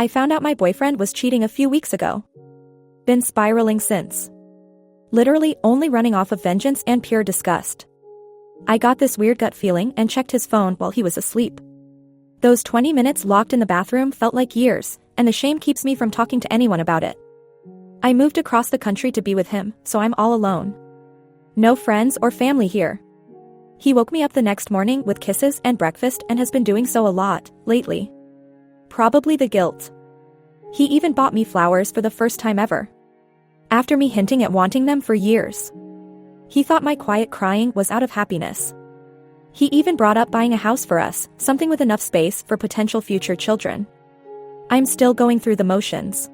I found out my boyfriend was cheating a few weeks ago. Been spiraling since. Literally only running off of vengeance and pure disgust. I got this weird gut feeling and checked his phone while he was asleep. Those 20 minutes locked in the bathroom felt like years, and the shame keeps me from talking to anyone about it. I moved across the country to be with him, so I'm all alone. No friends or family here. He woke me up the next morning with kisses and breakfast and has been doing so a lot, lately. Probably the guilt. He even bought me flowers for the first time ever. After me hinting at wanting them for years. He thought my quiet crying was out of happiness. He even brought up buying a house for us, something with enough space for potential future children. I'm still going through the motions.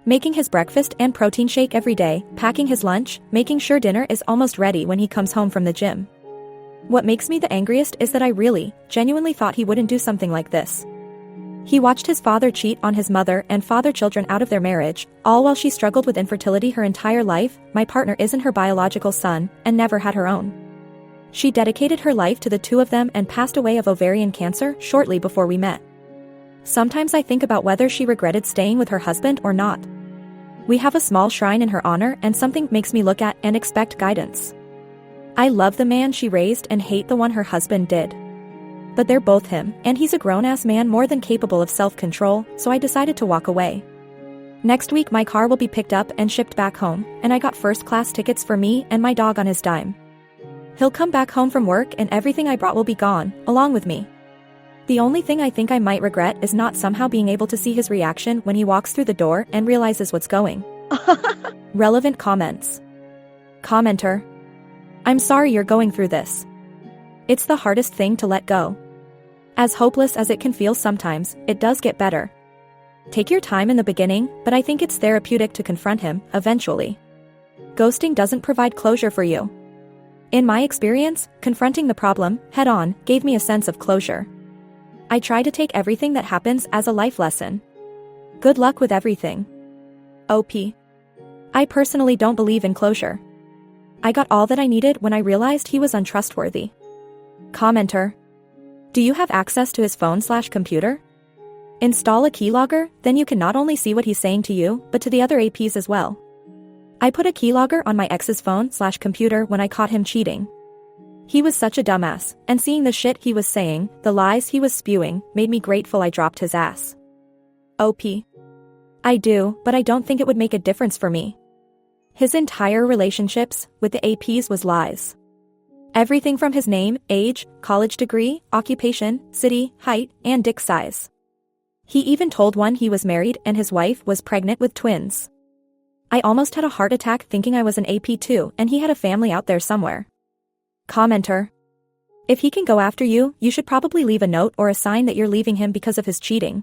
Making his breakfast and protein shake every day, packing his lunch, making sure dinner is almost ready when he comes home from the gym. What makes me the angriest is that I really, genuinely thought he wouldn't do something like this. He watched his father cheat on his mother and father children out of their marriage, all while she struggled with infertility her entire life. My partner isn't her biological son, and never had her own. She dedicated her life to the two of them and passed away of ovarian cancer shortly before we met. Sometimes I think about whether she regretted staying with her husband or not. We have a small shrine in her honor, and something makes me look at and expect guidance. I love the man she raised and hate the one her husband did. But they're both him, and he's a grown-ass man more than capable of self-control, so I decided to walk away. Next week my car will be picked up and shipped back home, and I got first-class tickets for me and my dog on his dime. He'll come back home from work and everything I brought will be gone, along with me. The only thing I think I might regret is not somehow being able to see his reaction when he walks through the door and realizes what's going. Relevant comments. Commenter. I'm sorry you're going through this. It's the hardest thing to let go. As hopeless as it can feel sometimes, it does get better. Take your time in the beginning, but I think it's therapeutic to confront him, eventually. Ghosting doesn't provide closure for you. In my experience, confronting the problem, head-on, gave me a sense of closure. I try to take everything that happens as a life lesson. Good luck with everything. OP. I personally don't believe in closure. I got all that I needed when I realized he was untrustworthy. Commenter. Do you have access to his phone/computer? Install a keylogger, then you can not only see what he's saying to you, but to the other APs as well. I put a keylogger on my ex's phone/computer when I caught him cheating. He was such a dumbass, and seeing the shit he was saying, the lies he was spewing, made me grateful I dropped his ass. OP. I do, but I don't think it would make a difference for me. His entire relationships with the APs was lies. Everything from his name, age, college degree, occupation, city, height, and dick size. He even told one he was married and his wife was pregnant with twins. I almost had a heart attack thinking I was an AP too, and he had a family out there somewhere. Commenter. If he can go after you, you should probably leave a note or a sign that you're leaving him because of his cheating.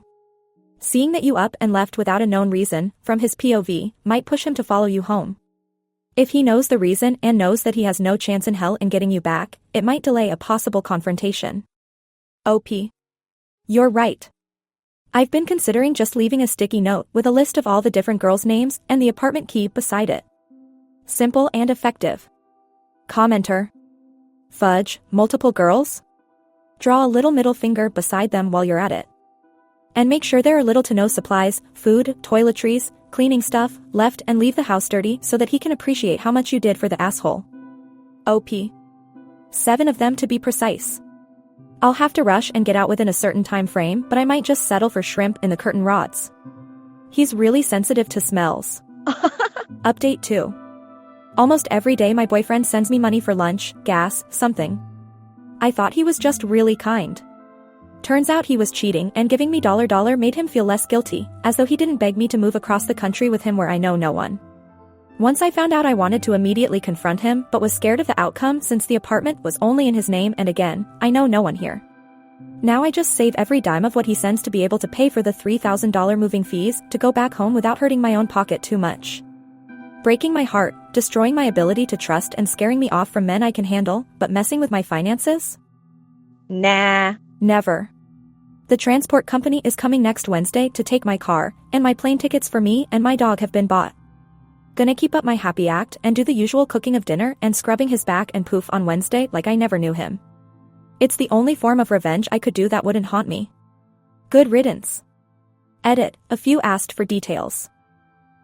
Seeing that you up and left without a known reason, from his POV, might push him to follow you home. If he knows the reason and knows that he has no chance in hell in getting you back, it might delay a possible confrontation. OP. You're right. I've been considering just leaving a sticky note with a list of all the different girls' names and the apartment key beside it. Simple and effective. Commenter. Fudge, multiple girls? Draw a little middle finger beside them while you're at it. And make sure there are little to no supplies, food, toiletries, cleaning stuff, left, and leave the house dirty so that he can appreciate how much you did for the asshole. OP. 7 of them to be precise. I'll have to rush and get out within a certain time frame, but I might just settle for shrimp in the curtain rods. He's really sensitive to smells. Update 2. Almost every day my boyfriend sends me money for lunch, gas, something. I thought he was just really kind. Turns out he was cheating, and giving me $$ made him feel less guilty, as though he didn't beg me to move across the country with him where I know no one. Once I found out, I wanted to immediately confront him, but was scared of the outcome since the apartment was only in his name, and again, I know no one here. Now I just save every dime of what he sends to be able to pay for the $3,000 moving fees to go back home without hurting my own pocket too much. Breaking my heart, destroying my ability to trust, and scaring me off from men I can handle, but messing with my finances? Nah, never. The transport company is coming next Wednesday to take my car, and my plane tickets for me and my dog have been bought. Gonna keep up my happy act and do the usual cooking of dinner and scrubbing his back and poof on Wednesday like I never knew him. It's the only form of revenge I could do that wouldn't haunt me. Good riddance. Edit, a few asked for details.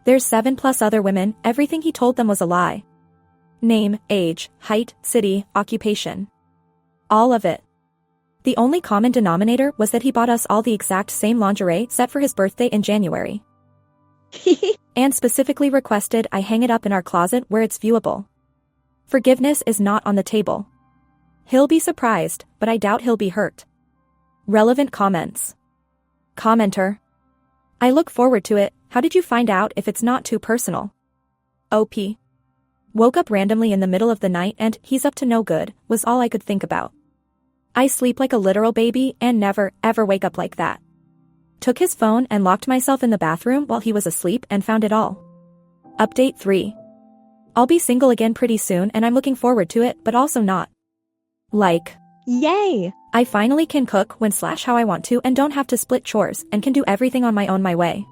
There's 7+ other women, everything he told them was a lie. Name, age, height, city, occupation. All of it. The only common denominator was that he bought us all the exact same lingerie set for his birthday in January. And specifically requested I hang it up in our closet where it's viewable. Forgiveness is not on the table. He'll be surprised, but I doubt he'll be hurt. Relevant comments. Commenter. I look forward to it. How did you find out if it's not too personal? OP. Woke up randomly in the middle of the night and he's up to no good, was all I could think about. I sleep like a literal baby and never, ever wake up like that. Took his phone and locked myself in the bathroom while he was asleep and found it all. Update 3. I'll be single again pretty soon and I'm looking forward to it, but also not. Like. Yay! I finally can cook when/how I want to and don't have to split chores and can do everything on my own my way.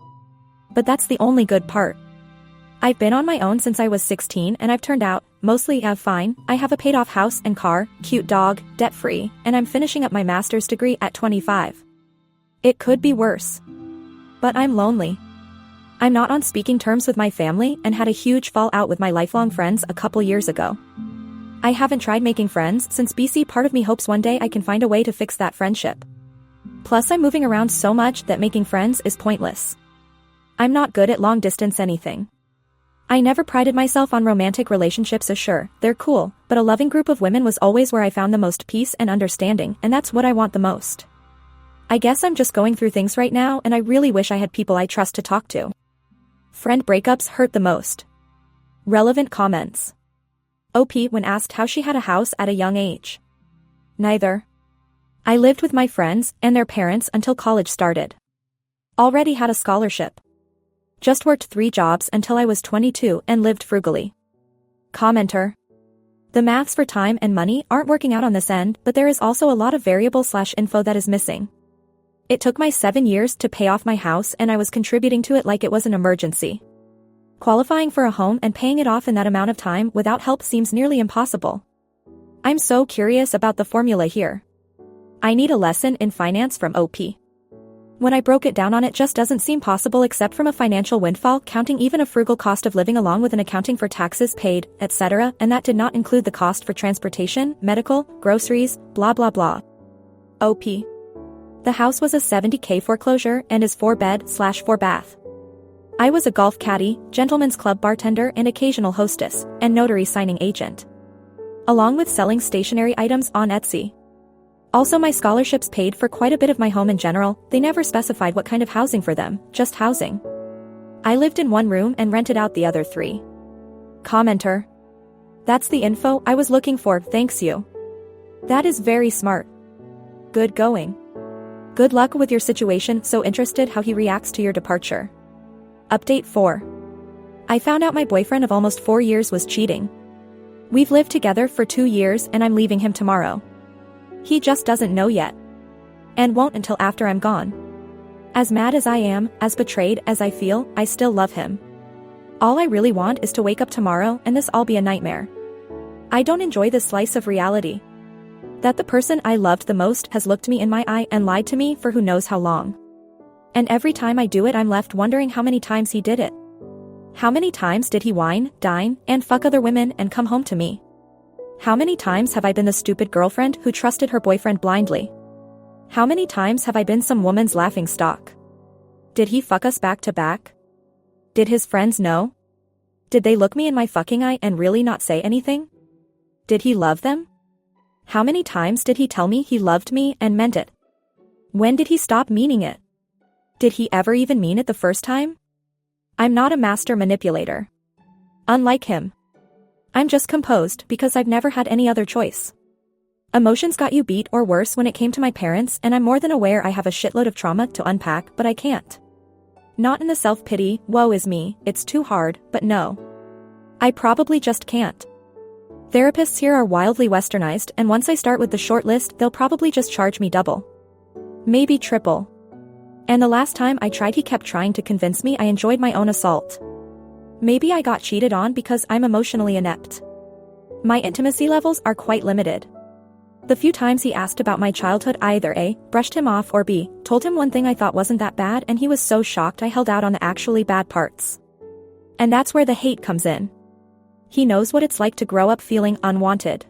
But that's the only good part. I've been on my own since I was 16 and I've turned out, mostly fine. I have a paid-off house and car, cute dog, debt-free, and I'm finishing up my master's degree at 25. It could be worse. But I'm lonely. I'm not on speaking terms with my family and had a huge fallout with my lifelong friends a couple years ago. I haven't tried making friends since BC. Part of me hopes one day I can find a way to fix that friendship. Plus I'm moving around so much that making friends is pointless. I'm not good at long-distance anything. I never prided myself on romantic relationships. Sure, they're cool, but a loving group of women was always where I found the most peace and understanding, and that's what I want the most. I guess I'm just going through things right now and I really wish I had people I trust to talk to. Friend breakups hurt the most. Relevant comments. OP when asked how she had a house at a young age. Neither. I lived with my friends and their parents until college started. Already had a scholarship. Just worked 3 jobs until I was 22 and lived frugally. Commenter. The maths for time and money aren't working out on this end, but there is also a lot of variable/info that is missing. It took my 7 years to pay off my house and I was contributing to it like it was an emergency. Qualifying for a home and paying it off in that amount of time without help seems nearly impossible. I'm so curious about the formula here. I need a lesson in finance from OP. When I broke it down on it just doesn't seem possible except from a financial windfall, counting even a frugal cost of living along with an accounting for taxes paid, etc., and that did not include the cost for transportation, medical, groceries, blah blah blah. OP. The house was a $70,000 foreclosure and is 4-bed/4 bath. I was a golf caddy, gentleman's club bartender and occasional hostess, and notary signing agent. Along with selling stationery items on Etsy. Also my scholarships paid for quite a bit of my home in general. They never specified what kind of housing for them, just housing. I lived in 1 room and rented out the other 3. Commenter. That's the info I was looking for, thanks you. That is very smart. Good going. Good luck with your situation, so interested how he reacts to your departure. Update 4. I found out my boyfriend of almost 4 years was cheating. We've lived together for 2 years and I'm leaving him tomorrow. He just doesn't know yet. And won't until after I'm gone. As mad as I am, as betrayed as I feel, I still love him. All I really want is to wake up tomorrow and this all be a nightmare. I don't enjoy this slice of reality. That the person I loved the most has looked me in my eye and lied to me for who knows how long. And every time I do it I'm left wondering how many times he did it. How many times did he wine, dine, and fuck other women and come home to me? How many times have I been the stupid girlfriend who trusted her boyfriend blindly? How many times have I been some woman's laughing stock? Did he fuck us back to back? Did his friends know? Did they look me in my fucking eye and really not say anything? Did he love them? How many times did he tell me he loved me and meant it? When did he stop meaning it? Did he ever even mean it the first time? I'm not a master manipulator. Unlike him. I'm just composed because I've never had any other choice. Emotions got you beat or worse when it came to my parents and I'm more than aware I have a shitload of trauma to unpack, but I can't. Not in the self-pity, woe is me, it's too hard, but no. I probably just can't. Therapists here are wildly westernized and once I start with the short list they'll probably just charge me double. Maybe triple. And the last time I tried he kept trying to convince me I enjoyed my own assault. Maybe I got cheated on because I'm emotionally inept. My intimacy levels are quite limited. The few times he asked about my childhood, I either A, brushed him off, or B, told him one thing I thought wasn't that bad, and he was so shocked I held out on the actually bad parts. And that's where the hate comes in. He knows what it's like to grow up feeling unwanted.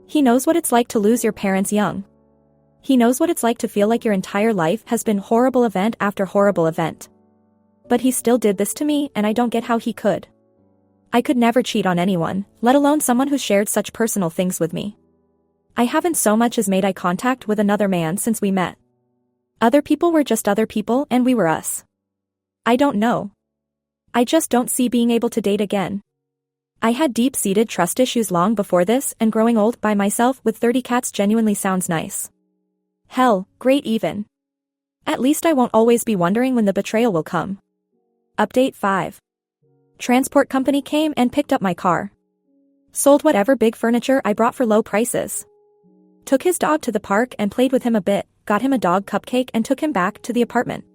He knows what it's like to lose your parents young. He knows what it's like to feel like your entire life has been horrible event after horrible event. But he still did this to me, and I don't get how he could. I could never cheat on anyone, let alone someone who shared such personal things with me. I haven't so much as made eye contact with another man since we met. Other people were just other people, and we were us. I don't know. I just don't see being able to date again. I had deep-seated trust issues long before this, and growing old by myself with 30 cats genuinely sounds nice. Hell, great even. At least I won't always be wondering when the betrayal will come. Update 5. Transport company came and picked up my car. Sold whatever big furniture I brought for low prices. Took his dog to the park and played with him a bit, got him a dog cupcake and took him back to the apartment.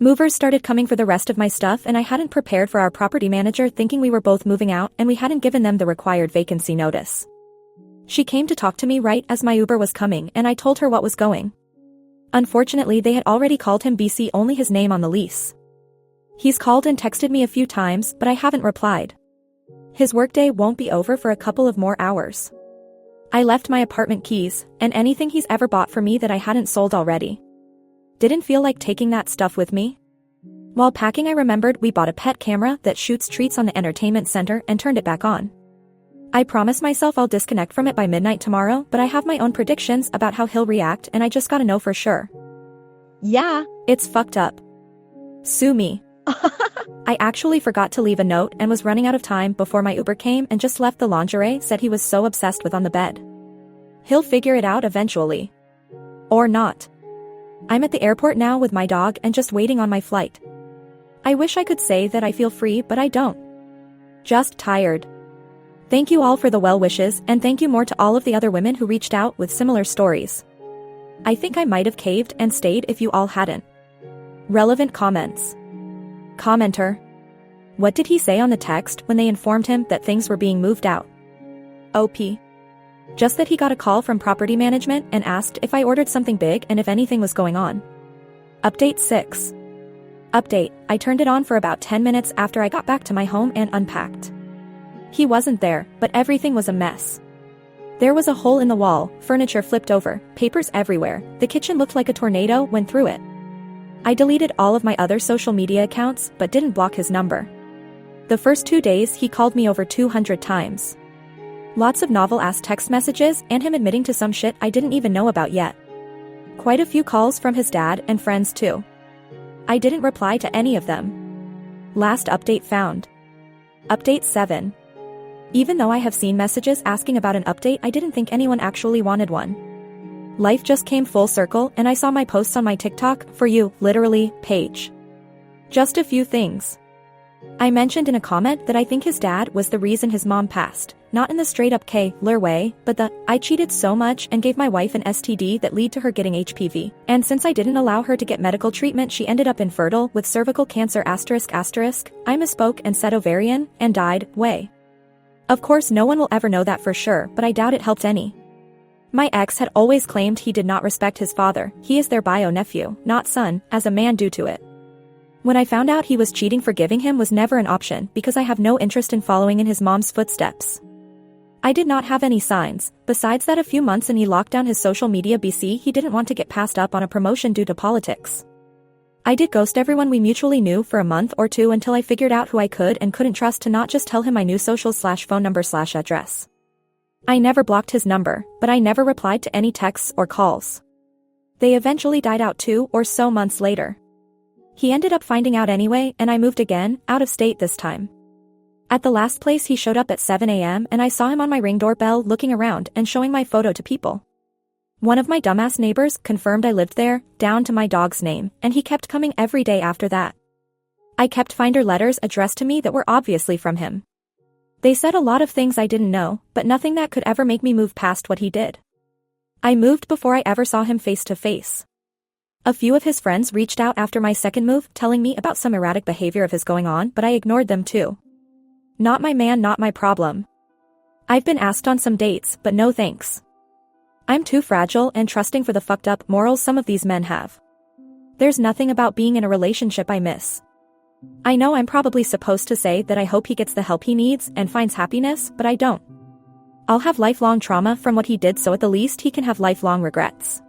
Movers started coming for the rest of my stuff, and I hadn't prepared for our property manager, thinking we were both moving out and we hadn't given them the required vacancy notice. She came to talk to me right as my Uber was coming, and I told her what was going. Unfortunately, they had already called him BC, only his name on the lease. He's called and texted me a few times, but I haven't replied. His workday won't be over for a couple of more hours. I left my apartment keys, and anything he's ever bought for me that I hadn't sold already. Didn't feel like taking that stuff with me. While packing, I remembered we bought a pet camera that shoots treats on the entertainment center and turned it back on. I promised myself I'll disconnect from it by midnight tomorrow, but I have my own predictions about how he'll react, and I just gotta know for sure. Yeah, it's fucked up. Sue me. I actually forgot to leave a note and was running out of time before my Uber came and just left the lingerie said he was so obsessed with on the bed. He'll figure it out eventually. Or not. I'm at the airport now with my dog and just waiting on my flight. I wish I could say that I feel free, but I don't. Just tired. Thank you all for the well wishes, and thank you more to all of the other women who reached out with similar stories. I think I might have caved and stayed if you all hadn't. Relevant comments. Commenter. What did he say on the text when they informed him that things were being moved out? OP. Just that he got a call from property management and asked if I ordered something big and if anything was going on. Update 6. Update, I turned it on for about 10 minutes after I got back to my home and unpacked. He wasn't there, but everything was a mess. There was a hole in the wall, furniture flipped over, papers everywhere, the kitchen looked like a tornado went through it. I deleted all of my other social media accounts but didn't block his number. The first 2 days he called me over 200 times. Lots of novel-ass text messages and him admitting to some shit I didn't even know about yet. Quite a few calls from his dad and friends too. I didn't reply to any of them. Last update found. Update 7. Even though I have seen messages asking about an update, I didn't think anyone actually wanted one. Life just came full circle and I saw my posts on my TikTok, For You, literally, page. Just a few things. I mentioned in a comment that I think his dad was the reason his mom passed, not in the straight-up K-lure way, but the, I cheated so much and gave my wife an STD that lead to her getting HPV, and since I didn't allow her to get medical treatment she ended up infertile with cervical cancer ***, I misspoke and said ovarian, and died, way. Of course no one will ever know that for sure, but I doubt it helped any. My ex had always claimed he did not respect his father, he is their bio-nephew, not son, as a man due to it. When I found out he was cheating, forgiving him was never an option because I have no interest in following in his mom's footsteps. I did not have any signs, besides that a few months and he locked down his social media BC he didn't want to get passed up on a promotion due to politics. I did ghost everyone we mutually knew for a month or two until I figured out who I could and couldn't trust to not just tell him my new socials/phone number/address. I never blocked his number, but I never replied to any texts or calls. They eventually died out 2 or so months later. He ended up finding out anyway and I moved again, out of state this time. At the last place he showed up at 7 a.m. and I saw him on my Ring doorbell looking around and showing my photo to people. One of my dumbass neighbors confirmed I lived there, down to my dog's name, and he kept coming every day after that. I kept Finder letters addressed to me that were obviously from him. They said a lot of things I didn't know, but nothing that could ever make me move past what he did. I moved before I ever saw him face to face. A few of his friends reached out after my second move telling me about some erratic behavior of his going on, but I ignored them too. Not my man, not my problem. I've been asked on some dates, but no thanks. I'm too fragile and trusting for the fucked up morals some of these men have. There's nothing about being in a relationship I miss. I know I'm probably supposed to say that I hope he gets the help he needs and finds happiness, but I don't. I'll have lifelong trauma from what he did, so at the least he can have lifelong regrets.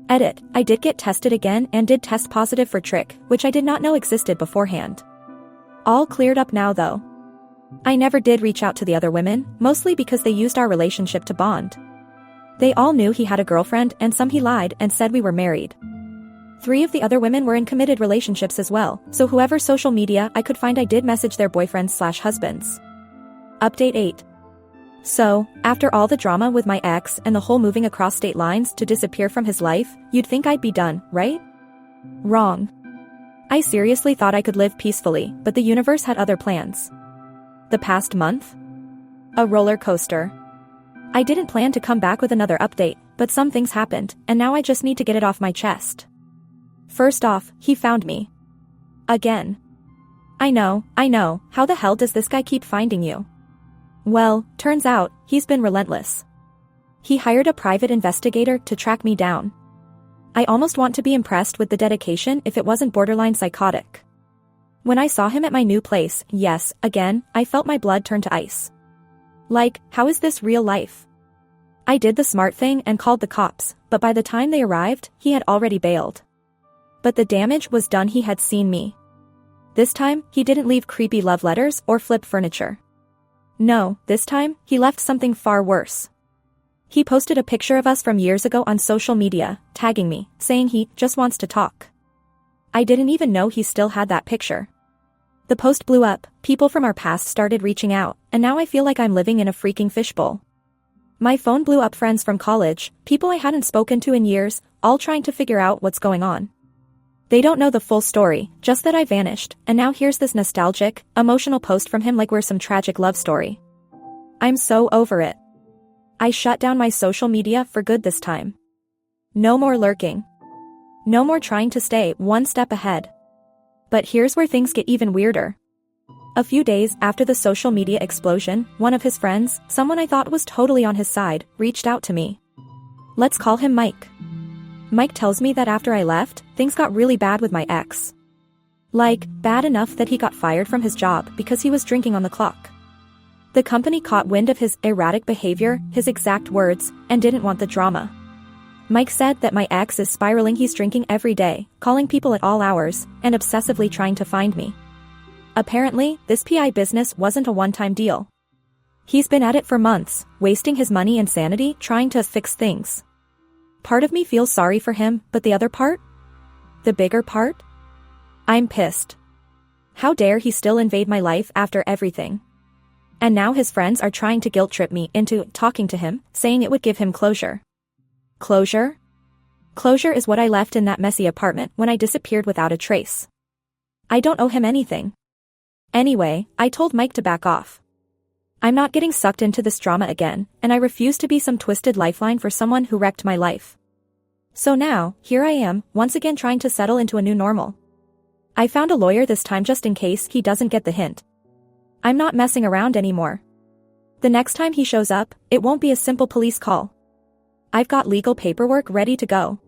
Edit, I did get tested again and did test positive for trick, which I did not know existed beforehand. All cleared up now though. I never did reach out to the other women, mostly because they used our relationship to bond. They all knew he had a girlfriend, and some he lied and said we were married. 3 of the other women were in committed relationships as well, so whoever social media I could find I did message their boyfriends/husbands. Update 8. So, after all the drama with my ex and the whole moving across state lines to disappear from his life, you'd think I'd be done, right? Wrong. I seriously thought I could live peacefully, but the universe had other plans. The past month? A roller coaster. I didn't plan to come back with another update, but some things happened, and now I just need to get it off my chest. First off, he found me. Again. I know, how the hell does this guy keep finding you? Well, turns out, he's been relentless. He hired a private investigator to track me down. I almost want to be impressed with the dedication if it wasn't borderline psychotic. When I saw him at my new place, yes, again, I felt my blood turn to ice. Like, how is this real life? I did the smart thing and called the cops, but by the time they arrived, he had already bailed. But the damage was done. He had seen me. This time, he didn't leave creepy love letters or flip furniture. No, this time, he left something far worse. He posted a picture of us from years ago on social media, tagging me, saying he just wants to talk. I didn't even know he still had that picture. The post blew up, people from our past started reaching out, and now I feel like I'm living in a freaking fishbowl. My phone blew up, friends from college, people I hadn't spoken to in years, all trying to figure out what's going on. They don't know the full story, just that I vanished, and now here's this nostalgic, emotional post from him like we're some tragic love story. I'm so over it. I shut down my social media for good this time. No more lurking. No more trying to stay one step ahead. But here's where things get even weirder. A few days after the social media explosion, one of his friends, someone I thought was totally on his side, reached out to me. Let's call him Mike. Mike tells me that after I left, things got really bad with my ex. Like, bad enough that he got fired from his job because he was drinking on the clock. The company caught wind of his erratic behavior, his exact words, and didn't want the drama. Mike said that my ex is spiraling. He's drinking every day, calling people at all hours, and obsessively trying to find me. Apparently, this PI business wasn't a one-time deal. He's been at it for months, wasting his money and sanity trying to fix things. Part of me feels sorry for him, but the other part? The bigger part? I'm pissed. How dare he still invade my life after everything? And now his friends are trying to guilt-trip me into talking to him, saying it would give him closure. Closure? Closure is what I left in that messy apartment when I disappeared without a trace. I don't owe him anything. Anyway, I told Mike to back off. I'm not getting sucked into this drama again, and I refuse to be some twisted lifeline for someone who wrecked my life. So now, here I am, once again trying to settle into a new normal. I found a lawyer this time just in case he doesn't get the hint. I'm not messing around anymore. The next time he shows up, it won't be a simple police call. I've got legal paperwork ready to go.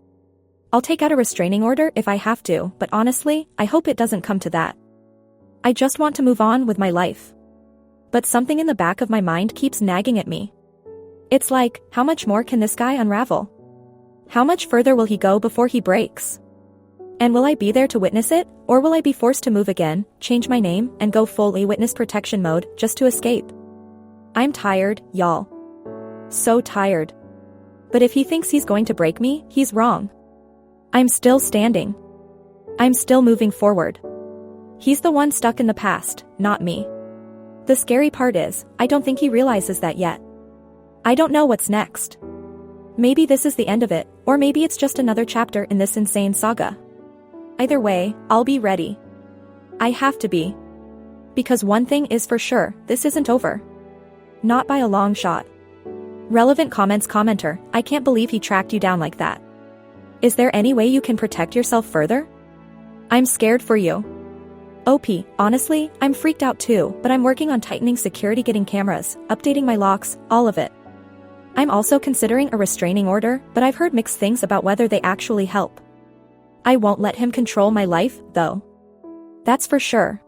I'll take out a restraining order if I have to, but honestly, I hope it doesn't come to that. I just want to move on with my life. But something in the back of my mind keeps nagging at me. It's like, how much more can this guy unravel? How much further will he go before he breaks? And will I be there to witness it, or will I be forced to move again, change my name, and go fully witness protection mode just to escape? I'm tired, y'all. So tired. But if he thinks he's going to break me, he's wrong. I'm still standing. I'm still moving forward. He's the one stuck in the past, not me. The scary part is, I don't think he realizes that yet. I don't know what's next. Maybe this is the end of it, or maybe it's just another chapter in this insane saga. Either way, I'll be ready. I have to be. Because one thing is for sure, this isn't over. Not by a long shot. Relevant comments commenter, I can't believe he tracked you down like that. Is there any way you can protect yourself further? I'm scared for you. OP, honestly, I'm freaked out too, but I'm working on tightening security, getting cameras, updating my locks, all of it. I'm also considering a restraining order, but I've heard mixed things about whether they actually help. I won't let him control my life, though. That's for sure.